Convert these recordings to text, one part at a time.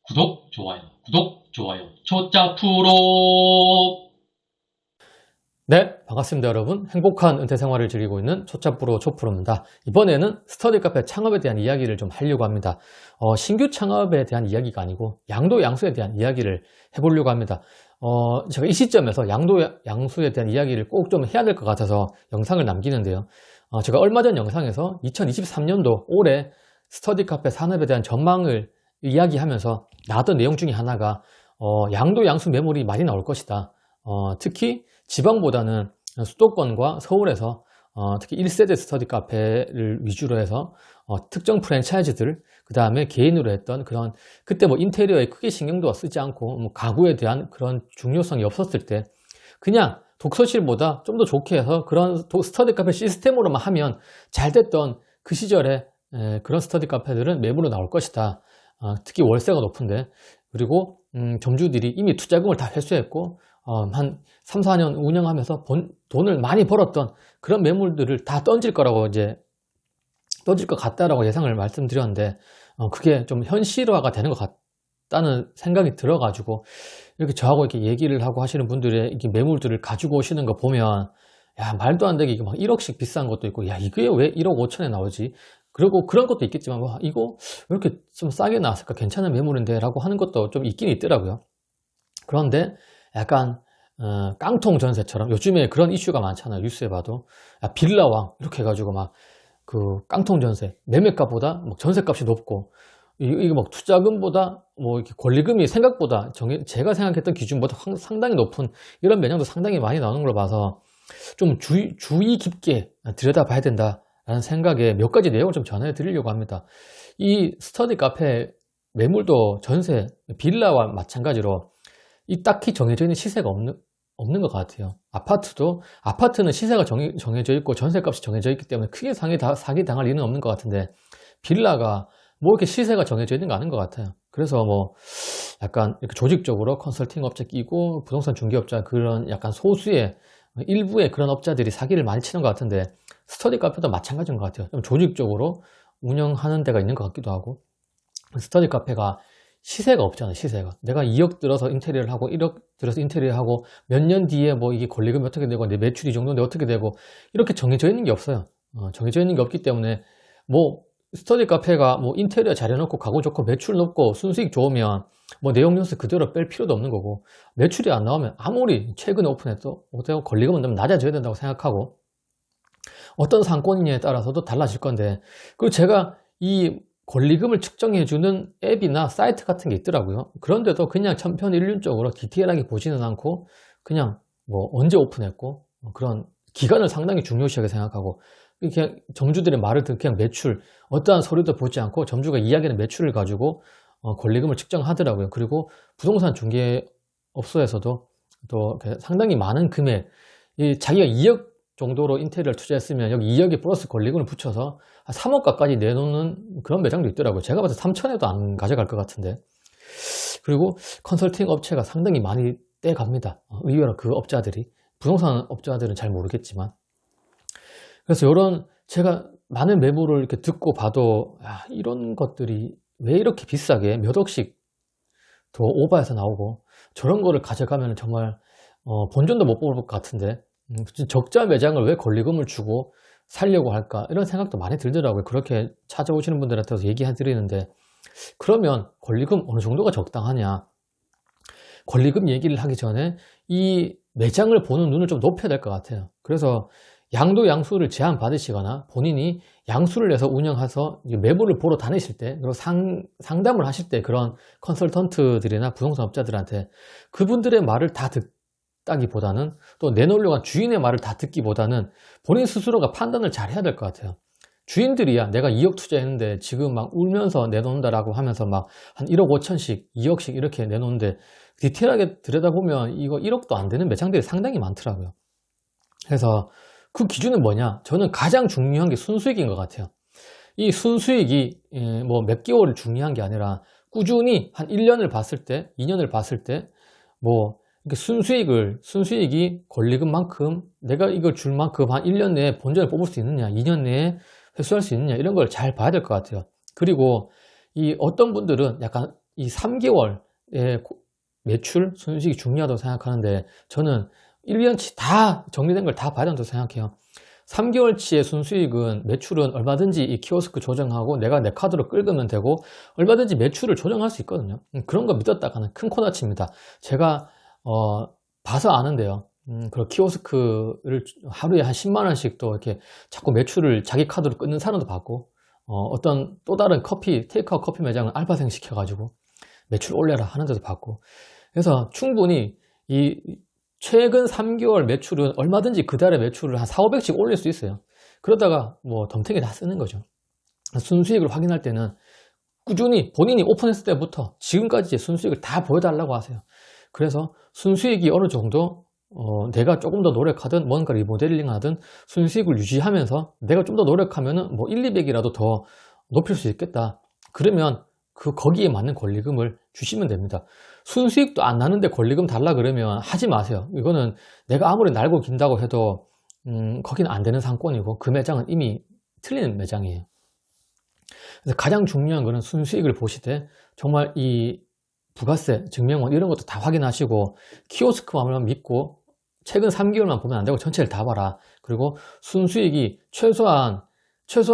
구독, 좋아요, 초짜 프로. 네, 반갑습니다 여러분. 행복한 은퇴 생활을 즐기고 있는 초짜프로 초프로입니다. 이번에는 스터디 카페 창업에 대한 이야기를 좀 하려고 합니다. 신규 창업에 대한 이야기가 아니고 양도 양수에 대한 이야기를 해보려고 합니다. 제가 이 시점에서 양도 양수에 대한 이야기를 꼭 좀 해야 될 것 같아서 영상을 남기는데요. 제가 얼마 전 영상에서 2023년도 올해 스터디 카페 산업에 대한 전망을 이야기하면서 나왔던 내용 중에 하나가 양도 양수 매물이 많이 나올 것이다. 특히 지방보다는 수도권과 서울에서 특히 1세대 스터디 카페를 위주로 해서 특정 프랜차이즈들, 그 다음에 개인으로 했던 그런, 그때 뭐 인테리어에 크게 신경도 쓰지 않고 뭐 가구에 대한 그런 중요성이 없었을 때 그냥 독서실보다 좀 더 좋게 해서 그런 스터디 카페 시스템으로만 하면 잘 됐던 그 시절에 그런 스터디 카페들은 매물로 나올 것이다. 특히 월세가 높은데, 그리고 점주들이 이미 투자금을 다 회수했고 한 3, 4년 운영하면서 돈을 많이 벌었던 그런 매물들을 다 던질 거라고 이제 던질 것 같다라고 예상을 말씀드렸는데, 그게 좀 현실화가 되는 것 같다는 생각이 들어가지고 이렇게 저하고 이렇게 얘기를 하고 하시는 분들의 이렇게 매물들을 가지고 오시는 거 보면, 야, 말도 안 되게 이게 막 1억씩 비싼 것도 있고, 야, 이게 왜 1억 5천에 나오지? 그리고 그런 것도 있겠지만, 와, 이거 왜 이렇게 좀 싸게 나왔을까? 괜찮은 매물인데? 라고 하는 것도 좀 있긴 있더라고요. 그런데 약간 깡통 전세처럼 요즘에 그런 이슈가 많잖아요. 뉴스에 봐도. 야, 빌라왕 이렇게 해가지고 막 그 깡통 전세, 매매가보다 막 전세값이 높고, 이거 막 투자금보다 뭐 이렇게 권리금이 생각보다 제가 생각했던 기준보다 상당히 높은 이런 매장도 상당히 많이 나오는 걸 봐서 좀 주의 깊게 들여다봐야 된다라는 생각에 몇 가지 내용을 좀 전해드리려고 합니다. 이 스터디 카페 매물도 전세, 빌라와 마찬가지로 이 딱히 정해져 있는 시세가 없는 것 같아요. 아파트는 시세가 정해져 있고 전세값이 정해져 있기 때문에 크게 사기 당할 일은 없는 것 같은데, 빌라가 뭐 이렇게 시세가 정해져 있는 거 아닌 것 같아요. 그래서 뭐 약간 이렇게 조직적으로 컨설팅 업체 끼고 부동산 중개업자, 그런 약간 소수의 일부의 그런 업자들이 사기를 많이 치는 것 같은데, 스터디 카페도 마찬가지인 것 같아요. 좀 조직적으로 운영하는 데가 있는 것 같기도 하고. 스터디 카페가 시세가 없잖아요. 시세가 내가 2억 들어서 인테리어를 하고 1억 들어서 인테리어 하고 몇 년 뒤에 뭐 이게 권리금이 어떻게 되고 내 매출이 이 정도인데 어떻게 되고, 이렇게 정해져 있는 게 없어요. 정해져 있는 게 없기 때문에 뭐 스터디 카페가 뭐 인테리어 잘해놓고 가구 좋고 매출 높고 순수익 좋으면 뭐 내용 연수 그대로 뺄 필요도 없는 거고, 매출이 안 나오면 아무리 최근에 오픈해도 권리금은 좀 낮아져야 된다고 생각하고, 어떤 상권이냐에 따라서도 달라질 건데, 그리고 제가 이 권리금을 측정해주는 앱이나 사이트 같은 게 있더라고요. 그런데도 그냥 천편일률적으로 디테일하게 보지는 않고 그냥 뭐 언제 오픈했고 그런 기간을 상당히 중요시하게 생각하고, 그냥 점주들의 말을 듣고 그냥 매출, 어떠한 서류도 보지 않고 점주가 이야기하는 매출을 가지고 권리금을 측정하더라고요. 그리고 부동산 중개업소에서도 또 상당히 많은 금액, 자기가 2억 정도로 인테리어를 투자했으면 여기 2억에 플러스 권리금을 붙여서 한 3억 가까이 내놓는 그런 매장도 있더라고요. 제가 봐서 3천에도 안 가져갈 것 같은데. 그리고 컨설팅 업체가 상당히 많이 떼갑니다. 의외로 그 업자들이. 부동산 업자들은 잘 모르겠지만. 그래서 이런, 제가 많은 매물을 이렇게 듣고 봐도, 이런 것들이 왜 이렇게 비싸게 몇 억씩 더 오버해서 나오고, 저런 거를 가져가면 정말 본전도 못 뽑을 것 같은데, 적자 매장을 왜 권리금을 주고 살려고 할까, 이런 생각도 많이 들더라고요. 그렇게 찾아오시는 분들한테도 얘기해드리는데, 그러면 권리금 어느 정도가 적당하냐, 권리금 얘기를 하기 전에 이 매장을 보는 눈을 좀 높여야 될 것 같아요. 그래서 양도 양수를 제한 받으시거나 본인이 양수를 내서 운영해서 매물을 보러 다니실 때, 그리고 상담을 하실 때 그런 컨설턴트들이나 부동산 업자들한테 그분들의 말을 다 듣다기보다는, 또 내놓으려고 한 주인의 말을 다 듣기보다는 본인 스스로가 판단을 잘 해야 될 것 같아요. 주인들이야 내가 2억 투자했는데 지금 막 울면서 내놓는다라고 하면서 막 한 1억 5천씩 2억씩 이렇게 내놓는데, 디테일하게 들여다보면 이거 1억도 안 되는 매장들이 상당히 많더라고요. 그래서 그 기준은 뭐냐? 저는 가장 중요한 게 순수익인 것 같아요. 이 순수익이 뭐 몇 개월을 중요한 게 아니라 꾸준히 한 1년을 봤을 때, 2년을 봤을 때, 뭐 순수익이 권리금만큼 내가 이걸 줄 만큼 한 1년 내에 본전을 뽑을 수 있느냐, 2년 내에 회수할 수 있느냐, 이런 걸 잘 봐야 될 것 같아요. 그리고 이 어떤 분들은 약간 이 3개월의 매출, 순수익이 중요하다고 생각하는데 저는 1년치 다 정리된 걸 다 봐야 된다고 생각해요. 3개월치의 순수익은 매출은 얼마든지 이 키오스크 조정하고 내가 내 카드로 끌으면 되고 얼마든지 매출을 조정할 수 있거든요. 그런 거 믿었다가는 큰 코너치입니다. 제가 봐서 아는데요. 그 키오스크를 하루에 한 10만 원씩 또 이렇게 자꾸 매출을 자기 카드로 끊는 사람도 봤고 어떤 또 다른 테이크아웃 커피 매장을 알바생 시켜가지고 매출 올려라 하는 데도 봤고 그래서 충분히 이 최근 3개월 매출은 얼마든지 그 달의 매출을 한 4, 500씩 올릴 수 있어요. 그러다가 뭐 덤탱이 다 쓰는 거죠. 순수익을 확인할 때는 꾸준히 본인이 오픈했을 때부터 지금까지 순수익을 다 보여달라고 하세요. 그래서 순수익이 어느 정도 내가 조금 더 노력하든 뭔가 리모델링 하든 순수익을 유지하면서 내가 좀 더 노력하면은 뭐 1, 200이라도 더 높일 수 있겠다. 그러면 거기에 맞는 권리금을 주시면 됩니다. 순수익도 안 나는데 권리금 달라 그러면 하지 마세요. 이거는 내가 아무리 날고 긴다고 해도 거기는 안 되는 상권이고 그 매장은 이미 틀린 매장이에요. 그래서 가장 중요한 거는 순수익을 보시되 정말 이 부가세, 증명원 이런 것도 다 확인하시고 키오스크만 믿고 최근 3개월만 보면 안 되고 전체를 다 봐라. 그리고 순수익이 최소한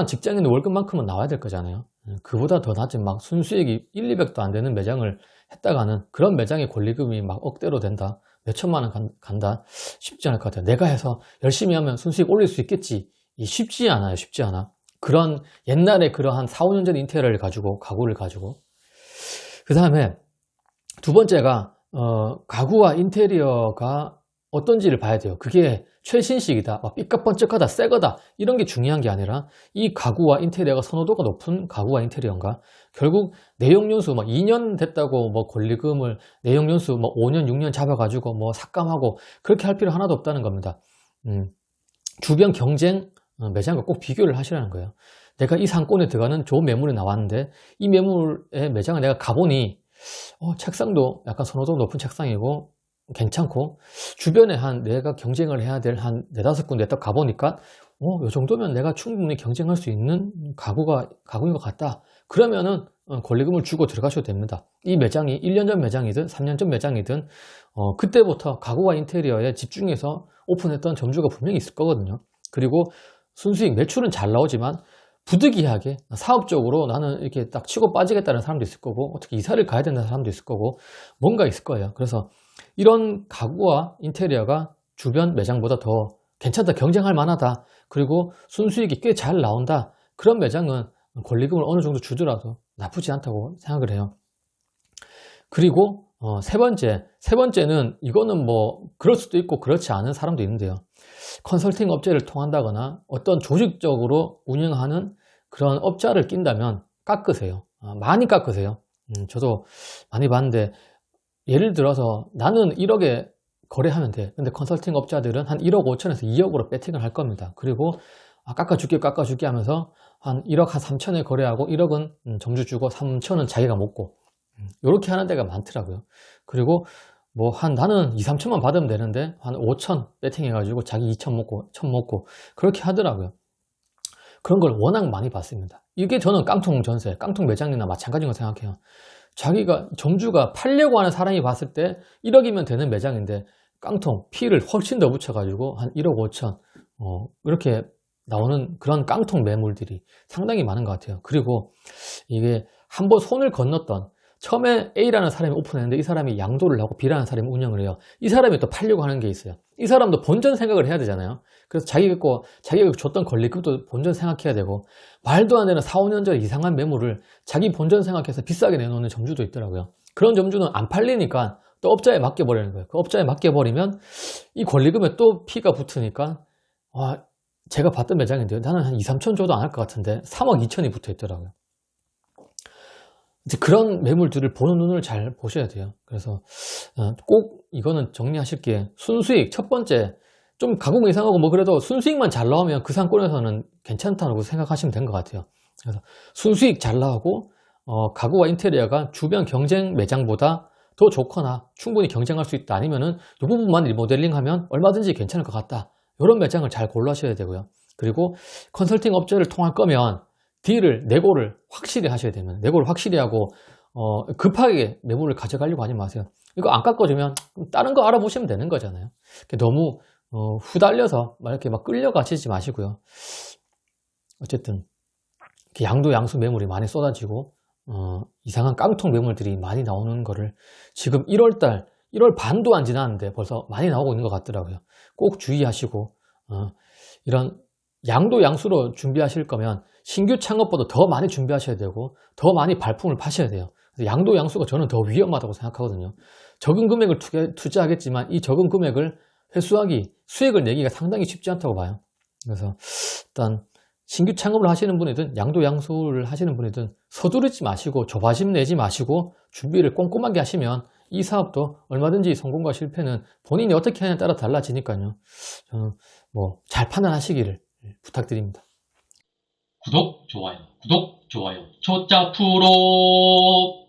직장인 월급만큼은 나와야 될 거잖아요. 그보다 더 낮은 막 순수익이 1, 200도 안 되는 매장을 했다가는 그런 매장의 권리금이 막 억대로 된다. 몇 천만 원 간다. 쉽지 않을 것 같아요. 내가 해서 열심히 하면 순수익 올릴 수 있겠지. 쉽지 않아요. 쉽지 않아. 그런 옛날에 그러한 4, 5년 전 인테리어를 가지고 가구를 가지고 그 다음에 두 번째가 가구와 인테리어가 어떤지를 봐야 돼요. 그게 최신식이다, 막 삐까번쩍하다, 새거다 이런 게 중요한 게 아니라 이 가구와 인테리어가 선호도가 높은 가구와 인테리어인가 결국 내용연수 막 2년 됐다고 뭐 권리금을 내용연수 뭐 5년, 6년 잡아가지고 뭐 삭감하고 그렇게 할 필요 하나도 없다는 겁니다. 주변 경쟁 매장과 꼭 비교를 하시라는 거예요. 내가 이 상권에 들어가는 좋은 매물이 나왔는데 이 매물의 매장을 내가 가보니 책상도 약간 선호도 높은 책상이고 괜찮고 주변에 내가 경쟁을 해야 될 한 4-5군데 딱 가보니까 요 정도면 내가 충분히 경쟁할 수 있는 가구인 것 같다. 그러면은 권리금을 주고 들어가셔도 됩니다. 이 매장이 1년 전 매장이든 3년 전 매장이든 그때부터 가구와 인테리어에 집중해서 오픈했던 점주가 분명히 있을 거거든요. 그리고 순수익 매출은 잘 나오지만 부득이하게 사업적으로 나는 이렇게 딱 치고 빠지겠다는 사람도 있을 거고 어떻게 이사를 가야 된다는 사람도 있을 거고 뭔가 있을 거예요. 그래서 이런 가구와 인테리어가 주변 매장보다 더 괜찮다, 경쟁할 만하다, 그리고 순수익이 꽤 잘 나온다, 그런 매장은 권리금을 어느 정도 주더라도 나쁘지 않다고 생각을 해요. 그리고 세 번째는 이거는 뭐 그럴 수도 있고 그렇지 않은 사람도 있는데요. 컨설팅 업체를 통한다거나 어떤 조직적으로 운영하는 그런 업자를 낀다면 깎으세요. 많이 깎으세요. 저도 많이 봤는데 예를 들어서 나는 1억에 거래하면 돼. 근데 컨설팅 업자들은 한 1억 5천에서 2억으로 배팅을 할 겁니다. 그리고 깎아줄게 하면서 한 1억 한 3천에 거래하고 1억은 점주 주고 3천은 자기가 먹고 이렇게 하는 데가 많더라고요. 그리고 뭐 나는 2, 3천만 받으면 되는데 한 5천 배팅 해가지고 자기 2천 먹고 1천 먹고 그렇게 하더라고요. 그런 걸 워낙 많이 봤습니다. 이게 저는 깡통 전세, 깡통 매장이나 마찬가지인 거 생각해요. 점주가 팔려고 하는 사람이 봤을 때 1억이면 되는 매장인데 깡통, 피를 훨씬 더 붙여가지고 한 1억 5천 이렇게 나오는 그런 깡통 매물들이 상당히 많은 것 같아요. 그리고 이게 한번 손을 건넜던 처음에 A라는 사람이 오픈했는데 이 사람이 양도를 하고 B라는 사람이 운영을 해요. 이 사람이 또 팔려고 하는 게 있어요. 이 사람도 본전 생각을 해야 되잖아요. 그래서 자기가 줬던 권리금도 본전 생각해야 되고 말도 안 되는 4, 5년 전 이상한 매물을 자기 본전 생각해서 비싸게 내놓는 점주도 있더라고요. 그런 점주는 안 팔리니까 또 업자에 맡겨버리는 거예요. 그 업자에 맡겨버리면 이 권리금에 또 피가 붙으니까 제가 봤던 매장인데요. 나는 한 2, 3천 줘도 안 할 것 같은데 3억 2천이 붙어 있더라고요. 이제 그런 매물들을 보는 눈을 잘 보셔야 돼요. 그래서 꼭 이거는 정리하실 게 순수익 첫 번째 좀 가공 이상하고 뭐 그래도 순수익만 잘 나오면 그 상권에서는 괜찮다고 생각하시면 된 것 같아요. 그래서 순수익 잘 나오고 가구와 인테리어가 주변 경쟁 매장보다 더 좋거나 충분히 경쟁할 수 있다 아니면은 이 부분만 리모델링하면 얼마든지 괜찮을 것 같다. 이런 매장을 잘 골라셔야 되고요. 그리고 컨설팅 업체를 통할 거면 딜을, 내고를 확실히 하셔야 됩니다. 내고를 확실히 하고 급하게 매물을 가져가려고 하지 마세요. 이거 안 깎아주면 다른 거 알아보시면 되는 거잖아요. 너무 후달려서 이렇게 막 끌려가시지 마시고요. 어쨌든 양도 양수 매물이 많이 쏟아지고 이상한 깡통 매물들이 많이 나오는 거를 지금 1월 반도 안 지났는데 벌써 많이 나오고 있는 것 같더라고요. 꼭 주의하시고 이런 양도 양수로 준비하실 거면 신규 창업보다 더 많이 준비하셔야 되고 더 많이 발품을 파셔야 돼요. 그래서 양도 양수가 저는 더 위험하다고 생각하거든요. 적은 금액을 투자하겠지만 이 적은 금액을 수익을 내기가 상당히 쉽지 않다고 봐요. 그래서 일단 신규 창업을 하시는 분이든 양도 양수를 하시는 분이든 서두르지 마시고 조바심 내지 마시고 준비를 꼼꼼하게 하시면 이 사업도 얼마든지 성공과 실패는 본인이 어떻게 하냐에 따라 달라지니까요. 저는 잘 판단하시기를 부탁드립니다. 구독, 좋아요, 초짜 프로.